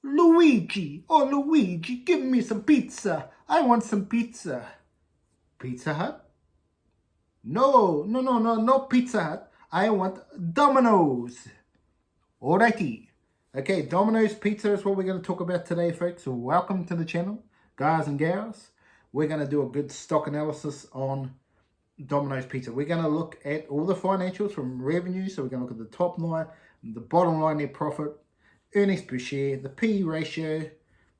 Luigi, oh Luigi, give me some pizza. I want some pizza. Pizza Hut? No, not Pizza Hut. I want Domino's. Alrighty. Okay, Domino's Pizza is what we're going to talk about today, folks. So welcome to the channel, guys and gals. We're going to do a good stock analysis on Domino's Pizza. We're going to look at all the financials from revenue. So we're going to look at the top line, the bottom line net profit, earnings per share, the P ratio.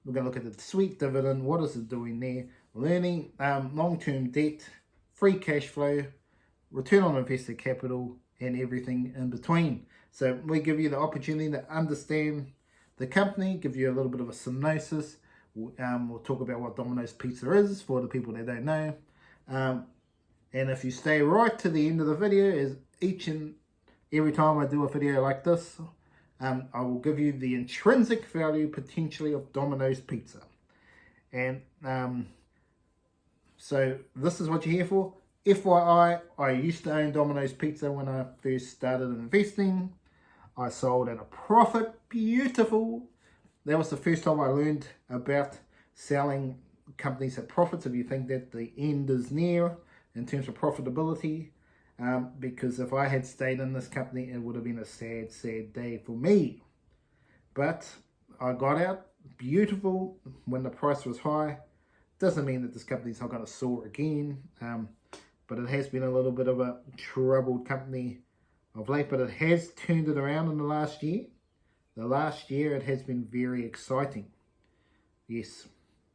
We're going to look at the sweet dividend. What is it doing there? Learning long-term debt, free cash flow, return on invested capital, and everything in between. So we give you the opportunity to understand the company, give you a little bit of a synopsis. We'll talk about what Domino's Pizza is for the people that don't know. And if you stay right to the end of the video, is each and every time I do a video like this, I will give you the intrinsic value potentially of Domino's Pizza. And so this is what you're here for. FYI, I used to own Domino's Pizza when I first started investing. I sold at a profit. Beautiful. That was the first time I learned about selling companies at profits. If you think that the end is near in terms of profitability, because if I had stayed in this company, it would have been a sad, sad day for me. But I got out. Beautiful. When the price was high. Doesn't mean that this company's not going to soar again. But it has been a little bit of a troubled company of late, but it has turned it around in the last year. The last year, it has been very exciting. Yes,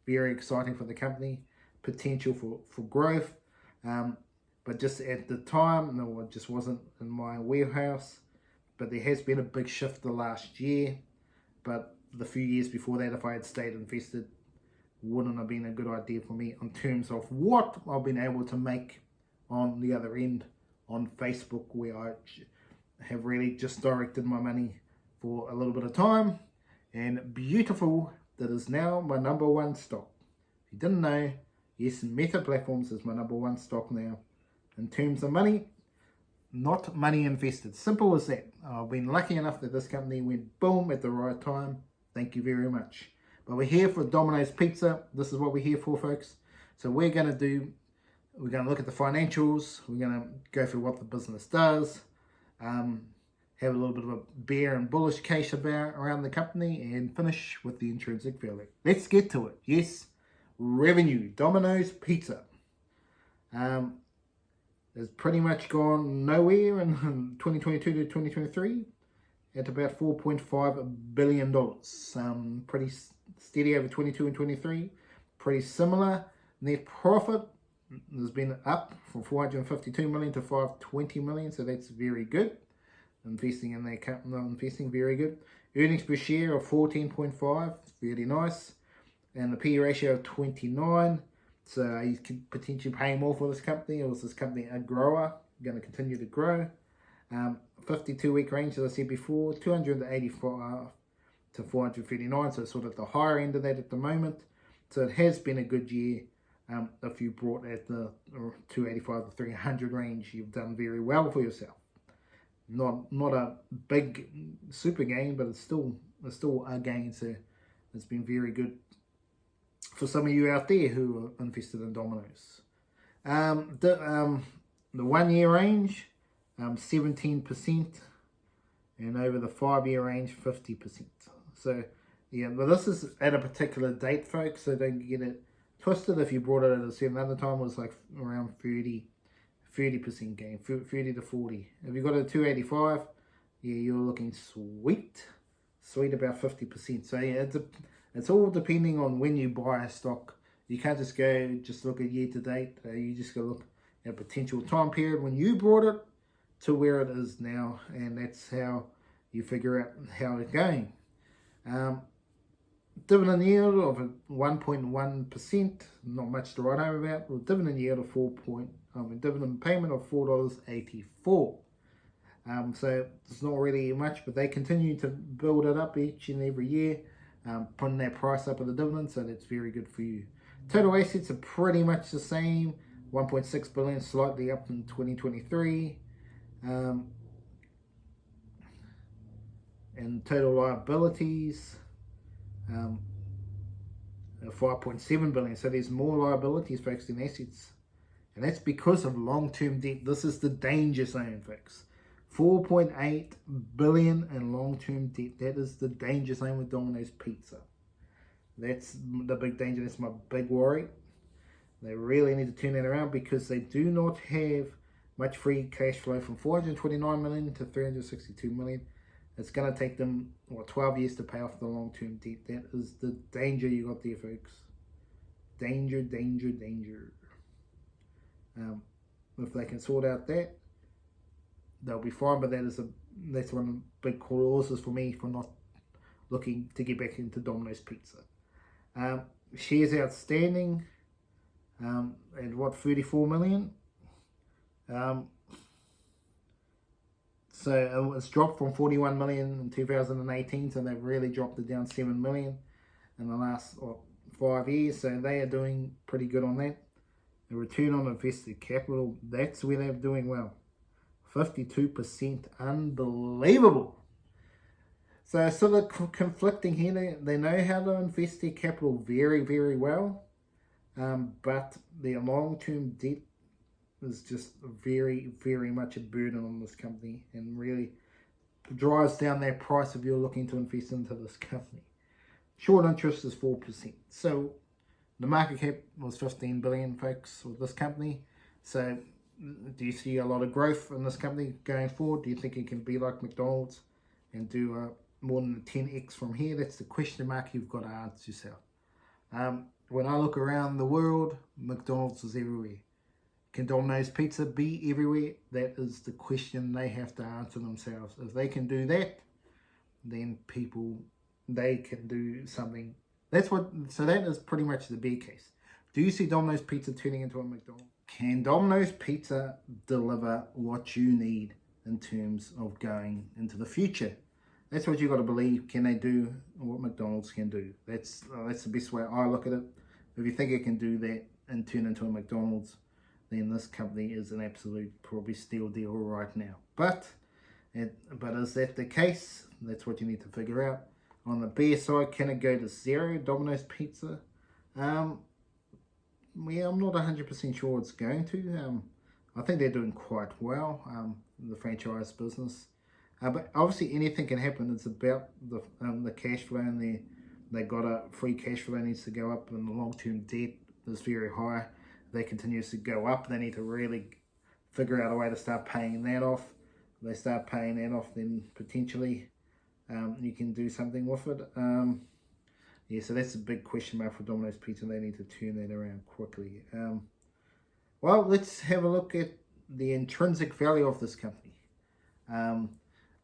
very exciting for the company. Potential for growth. But just at the time, no, it just wasn't in my warehouse. But there has been a big shift the last year. But the few years before that, if I had stayed invested, wouldn't have been a good idea for me in terms of what I've been able to make on the other end on Facebook, where I have really just directed my money for a little bit of time. And beautiful, that is now my number one stock. If you didn't know, yes, Meta Platforms is my number one stock now. In terms of money, not money invested. Simple as that. I've been lucky enough that this company went boom at the right time. Thank you very much. But we're here for Domino's Pizza. This is what we're here for, folks. So we're going to look at the financials. We're going to go through what the business does. Have a little bit of a bear and bullish case around the company, and finish with the intrinsic value. Let's get to it. Yes, revenue. Domino's Pizza. Has pretty much gone nowhere in 2022 to 2023 at about $4.5 billion. Pretty steady over 22 and 23. Pretty similar. Net profit has been up from 452 million to 520 million, so that's very good. Investing in that company, investing very good. Earnings per share of 14.5, very nice. And the P ratio of 29. So you could potentially pay more for this company, or is this company a grower? Going to continue to grow. 52-week range, as I said before, 285 to 439, so it's sort of the higher end of that at the moment. So it has been a good year. If you brought at the 285 to 300 range, you've done very well for yourself. Not a big super gain, but it's still a gain. So it's been very good for some of you out there who are invested in Domino's. The 1 year range, 17%, and over the 5 year range, 50%. So yeah, but this is at a particular date, folks, so don't get it twisted. If you brought it at a certain other time, it was like around 30% gain, 30 to 40. If you got a 285, yeah, you're looking sweet about 50%. So yeah, it's all depending on when you buy a stock. You can't just look at year to date. You just got to look at potential time period when you bought it to where it is now, and that's how you figure out how it's going. Dividend yield of 1.1%, not much to write home about. Well, dividend yield of dividend payment of $4.84. So it's not really much, but they continue to build it up each and every year, putting that price up of the dividend, so that's very good for you. Total assets are pretty much the same, 1.6 billion, slightly up in 2023. And total liabilities, Um, 5.7 billion. So there's more liabilities, folks, than assets. And that's because of long-term debt. This is the danger zone, folks. 4.8 billion in long-term debt. That is the danger zone with Domino's Pizza. That's the big danger. That's my big worry. They really need to turn that around because they do not have much free cash flow from 429 million to 362 million. It's going to take them, 12 years to pay off the long-term debt. That is the danger you got there, folks. Danger, danger, danger. If they can sort out that, they'll be fine. But that's one of the big causes for me for not looking to get back into Domino's Pizza. Shares outstanding at 34 million. So it's dropped from 41 million in 2018, so they've really dropped it down 7 million in the last 5 years. So they are doing pretty good on that. The return on invested capital, that's where they're doing well. 52%, unbelievable. So it's sort of conflicting here. They know how to invest their capital very, very well. But their long-term debt is just very, very much a burden on this company and really drives down that price if you're looking to invest into this company. Short interest is 4%. So the market cap was 15 billion, folks, with this company. So do you see a lot of growth in this company going forward? Do you think it can be like McDonald's and do more than 10x from here? That's the question mark you've got to answer yourself. When I look around the world, McDonald's is everywhere. Can Domino's Pizza be everywhere? That is the question they have to answer themselves. If they can do that, then they can do something. So that is pretty much the bear case. Do you see Domino's Pizza turning into a McDonald's? Can Domino's Pizza deliver what you need in terms of going into the future? That's what you got to believe. Can they do what McDonald's can do? That's the best way I look at it. If you think it can do that and turn into a McDonald's, then this company is an absolute probably steal deal right now. But is that the case? That's what you need to figure out. On the bear side, can it go to zero, Domino's Pizza? I'm not 100% sure it's going to. I think they're doing quite well, the franchise business. But obviously anything can happen. It's about the cash flow, and they got a free cash flow needs to go up, and the long-term debt is very high. If that continues to go up, they need to really figure out a way to start paying that off. If they start paying that off, then potentially you can do something with it. Yeah, so that's a big question mark for Domino's Pizza. They need to turn that around quickly. Well, let's have a look at the intrinsic value of this company.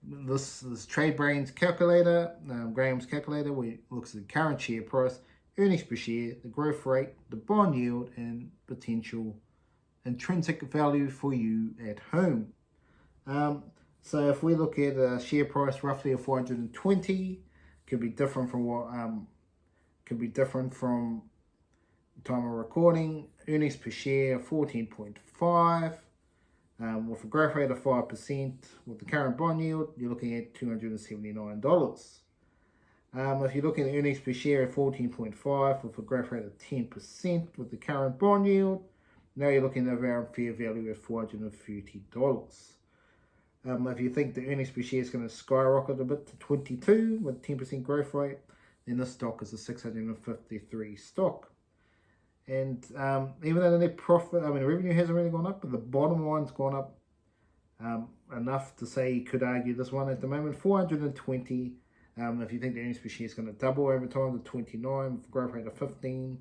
This Trade Brains calculator, Graham's calculator, where it looks at the current share price, earnings per share, the growth rate, the bond yield, and potential intrinsic value for you at home. So if we look at a share price roughly of 420, could be different from time of recording. Earnings per share 14.5. With a growth rate of 5%, with the current bond yield, you're looking at $279. If you're looking at earnings per share at 14.5 with a growth rate of 10% with the current bond yield, now you're looking at around fair value of $430. If you think the earnings per share is going to skyrocket a bit to 22 with 10% growth rate, then this stock is a 653 stock. And even though the net profit, revenue hasn't really gone up, but the bottom line's gone up enough to say you could argue this one at the moment, 420. If you think the earnings per share is going to double over time to 29 with a growth rate of $15,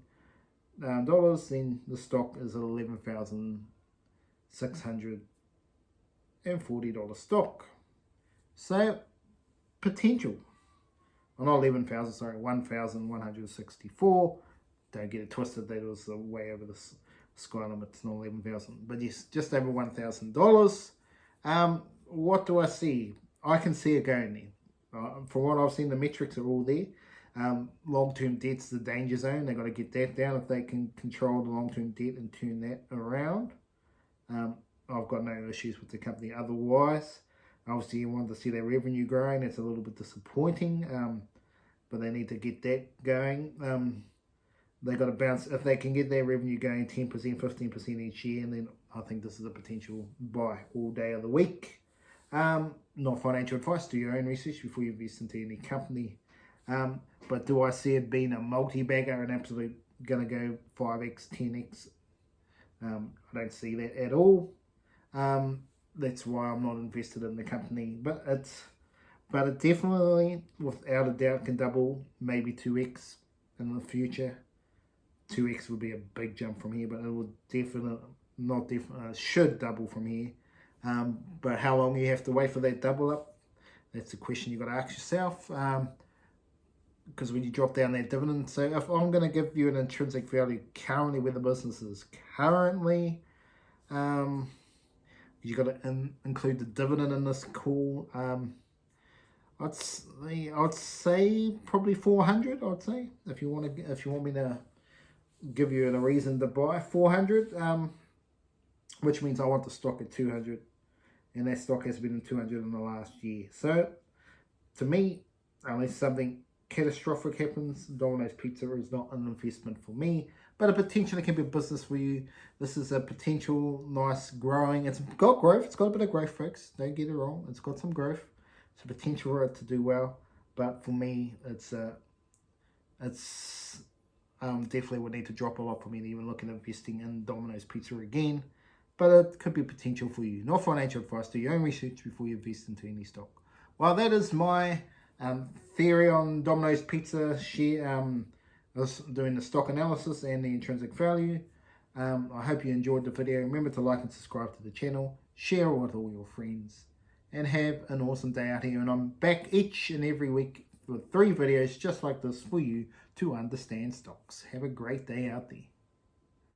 then the stock is at $11,640 stock. So, potential. Well, not 11,000, sorry, 1,164. Don't get it twisted, that was way over the sky limit, it's not 11,000. But yes, just over $1,000. What do I see? I can see it going there. From what I've seen, the metrics are all there. Long-term debt's the danger zone. They've got to get that down. If they can control the long-term debt and turn that around, I've got no issues with the company otherwise. Obviously, you want to see their revenue growing. It's a little bit disappointing. but they need to get that going. They got to bounce. If they can get their revenue going 10%, 15% each year, and then I think this is a potential buy all day of the week. Not financial advice. Do your own research before you invest into any company. But do I see it being a multi-bagger and absolute going to go 5x, 10x? I don't see that at all. That's why I'm not invested in the company. But it definitely, without a doubt, can double, maybe 2x in the future. 2x would be a big jump from here, but it will should double from here. But how long you have to wait for that double up? That's a question you got to ask yourself. Because when you drop down that dividend, so if I'm going to give you an intrinsic value currently where the business is currently, you got to include the dividend in this call. I'd say probably 400. I'd say if you want me to give you a reason to buy 400, which means I want the stock at 200, and that stock has been at 200 in the last year. So to me, unless something catastrophic happens, Domino's Pizza is not an investment for me, but a potentially can be a business for you. This is a potential nice growing. It's got growth. It's got a bit of growth, folks. Don't get it wrong. It's got some growth. It's a potential for it to do well, but for me, it's definitely would need to drop a lot for me to even look at investing in Domino's Pizza again. But it could be potential for you. Not financial advice. Do your own research before you invest into any stock. Well, that is my theory on Domino's Pizza share. Doing the stock analysis and the intrinsic value. I hope you enjoyed the video. Remember to like and subscribe to the channel. Share it with all your friends. And have an awesome day out here. And I'm back each and every week with 3 videos just like this for you to understand stocks. Have a great day out there.